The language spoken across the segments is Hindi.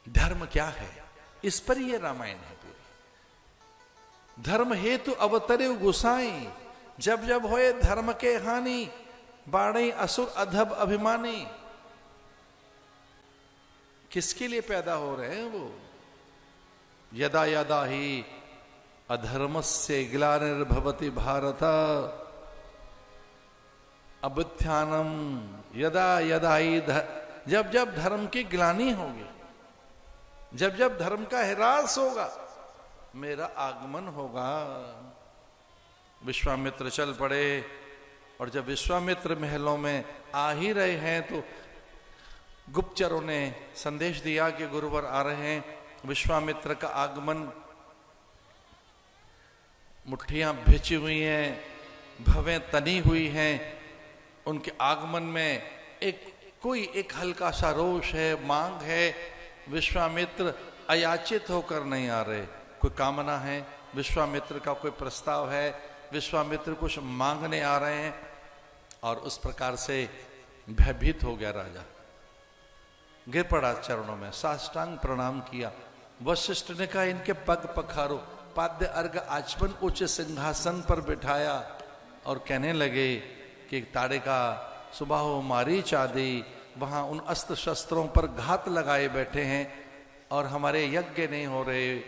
धर्म क्या है, इस पर यह रामायण है पूरी। धर्म हेतु अवतरे गुसाई, जब जब होए धर्म के हानि, बाणे असुर अधब अभिमानी। किसके लिए पैदा हो रहे हैं वो? यदा यदा ही अधर्मस्य ग्लानिर्भवति भारत अभ्युत्थानम, यदा यदा ही जब जब धर्म की ग्लानि होगी, जब जब धर्म का ह्रास होगा, मेरा आगमन होगा। विश्वामित्र चल पड़े, और जब विश्वामित्र महलों में आ ही रहे हैं तो गुप्तचरों ने संदेश दिया कि गुरुवर आ रहे हैं। विश्वामित्र का आगमन, मुट्ठियां भिची हुई हैं, भवें तनी हुई हैं, उनके आगमन में एक हल्का सा रोष है, मांग है। विश्वामित्र अयाचित होकर नहीं आ रहे, कोई कामना है, विश्वामित्र का कोई प्रस्ताव है, विश्वामित्र कुछ मांगने आ रहे हैं। और उस प्रकार से भयभीत हो गया राजा, गिर पड़ा चरणों में, साष्टांग प्रणाम किया। वशिष्ठ ने कहा इनके पग पखारो, पाद्य अर्घ आचमन उच्च सिंहासन पर बिठाया, और कहने लगे कि ताड़िका सुबह हो मारीच आदि वहां उन अस्त्र शस्त्रों पर घात लगाए बैठे हैं, और हमारे यज्ञ नहीं हो रहे,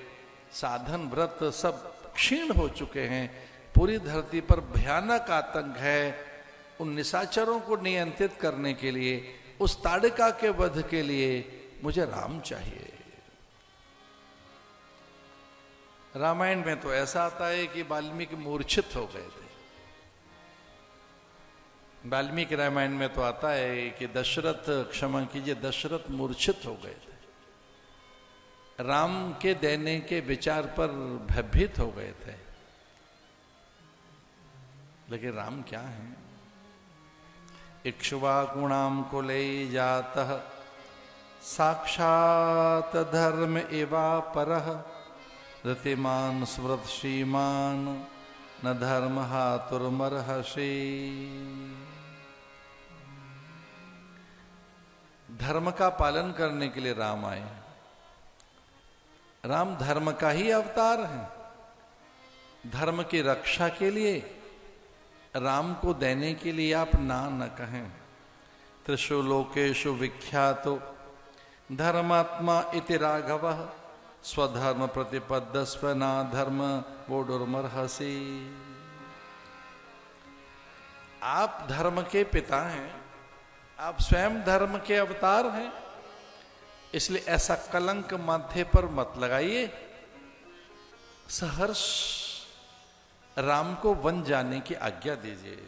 साधन व्रत सब क्षीण हो चुके हैं, पूरी धरती पर भयानक आतंक है। उन निशाचरों को नियंत्रित करने के लिए, उस ताड़िका के वध के लिए मुझे राम चाहिए। रामायण में तो ऐसा आता है कि वाल्मीकि मूर्छित हो गए थे। वाल्मीकि रामायण में तो आता है कि दशरथ, क्षमा कीजिए, दशरथ मूर्छित हो गए थे, राम के देने के विचार पर भयभीत हो गए थे। लेकिन राम क्या है? इक्ष्वाकुणाम कुले जातः साक्षात धर्म एवा परः, रतिमान स्मृत श्रीमान न धर्म हातुर्मर्हसि। धर्म का पालन करने के लिए राम आए। राम धर्म का ही अवतार है। धर्म की रक्षा के लिए राम को देने के लिए आप ना न कहें। त्रिषु लोकेषु विख्यातो धर्मात्मा इति राघवः, स्वधर्म प्रतिपद्यस्व ना धर्म वोडुर्मर्हसि। आप धर्म के पिता हैं, आप स्वयं धर्म के अवतार हैं, इसलिए ऐसा कलंक माथे पर मत लगाइए। सहर्ष राम को वन जाने की आज्ञा दीजिए।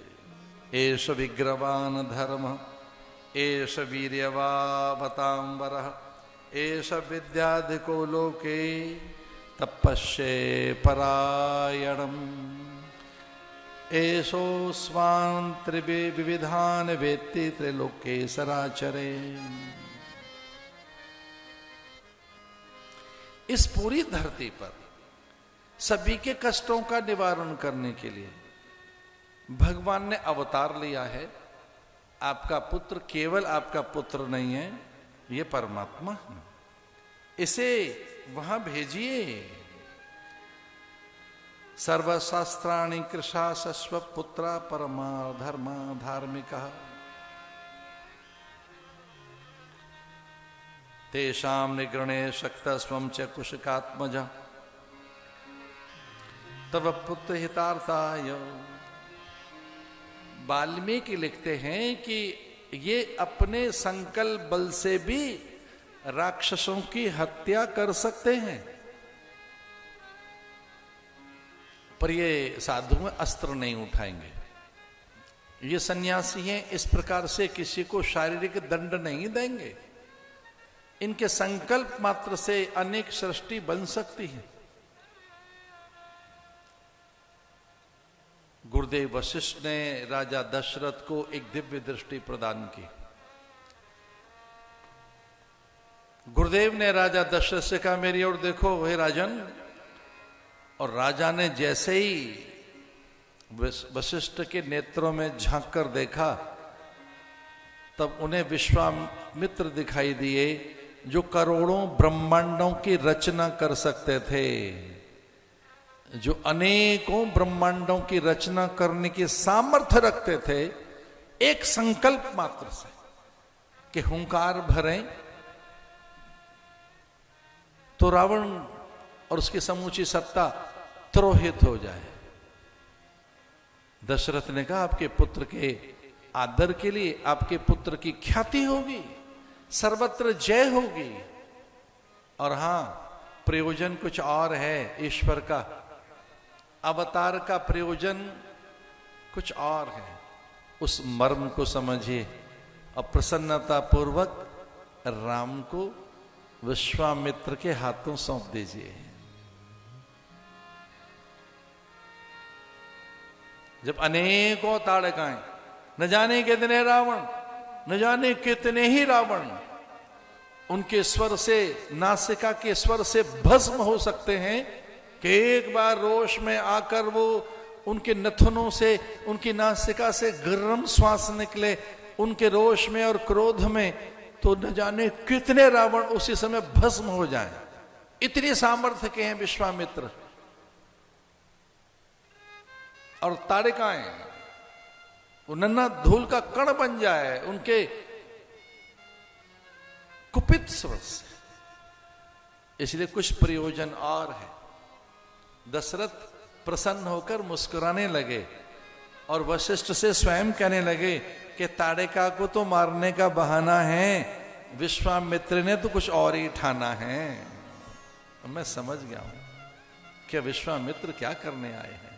एष विग्रवान धर्म, एष वीर्यवावतांबरः, एष विद्याधिको लोके तपस्ये परायणम्, एषोऽस्मान् त्रिविधान् वेत्ति त्रैलोक्ये सराचरे। इस पूरी धरती पर सभी के कष्टों का निवारण करने के लिए भगवान ने अवतार लिया है। आपका पुत्र केवल आपका पुत्र नहीं है, ये परमात्मा है, इसे वहां भेजिए। सर्वशास्त्राणि कृशासस्व पुत्रा परमा धर्मा धार्मिका, तेषां निगृणे शक्तस्वं च कुशकात्मजा, तव पुत्र हितार्थाय। वाल्मीकि लिखते हैं कि ये अपने संकल्प बल से भी राक्षसों की हत्या कर सकते हैं, पर ये साधु में अस्त्र नहीं उठाएंगे। ये सन्यासी हैं, इस प्रकार से किसी को शारीरिक दंड नहीं देंगे। इनके संकल्प मात्र से अनेक सृष्टि बन सकती है। गुरुदेव वशिष्ठ ने राजा दशरथ को एक दिव्य दृष्टि प्रदान की। गुरुदेव ने राजा दशरथ से कहा मेरी ओर देखो हे राजन, और राजा ने जैसे ही वशिष्ठ के नेत्रों में झांक कर देखा, तब उन्हें विश्वामित्र दिखाई दिए जो करोड़ों ब्रह्मांडों की रचना कर सकते थे, जो अनेकों ब्रह्मांडों की रचना करने की सामर्थ्य रखते थे, एक संकल्प मात्र से कि हुंकार भरें तो रावण और उसकी समूची सत्ता तिरोहित हो जाए। दशरथ ने कहा आपके पुत्र के आदर के लिए आपके पुत्र की ख्याति होगी, सर्वत्र जय होगी। और हां, प्रयोजन कुछ और है ईश्वर का, अवतार का प्रयोजन कुछ और है। उस मर्म को समझिए और प्रसन्नता पूर्वक राम को विश्वामित्र के हाथों सौंप दीजिए। जब अनेकों ताड़काएं, न जाने कितने रावण, न जाने कितने ही रावण उनके स्वर से, नासिका के स्वर से भस्म हो सकते हैं कि एक बार रोष में आकर वो उनके नथनों से, उनकी नासिका से गर्म श्वास निकले उनके रोष में और क्रोध में, तो न जाने कितने रावण उसी समय भस्म हो जाएं। इतनी सामर्थ्य के हैं विश्वामित्र। और ताड़काएं वो नन्हा धूल का कण बन जाए उनके कुपित स्वर से। इसलिए कुछ प्रयोजन और है। दशरथ प्रसन्न होकर मुस्कुराने लगे और वशिष्ठ से स्वयं कहने लगे कि ताड़का को तो मारने का बहाना है, विश्वामित्र ने तो कुछ और ही ठाना है। मैं समझ गया हूं कि विश्वामित्र क्या करने आए हैं।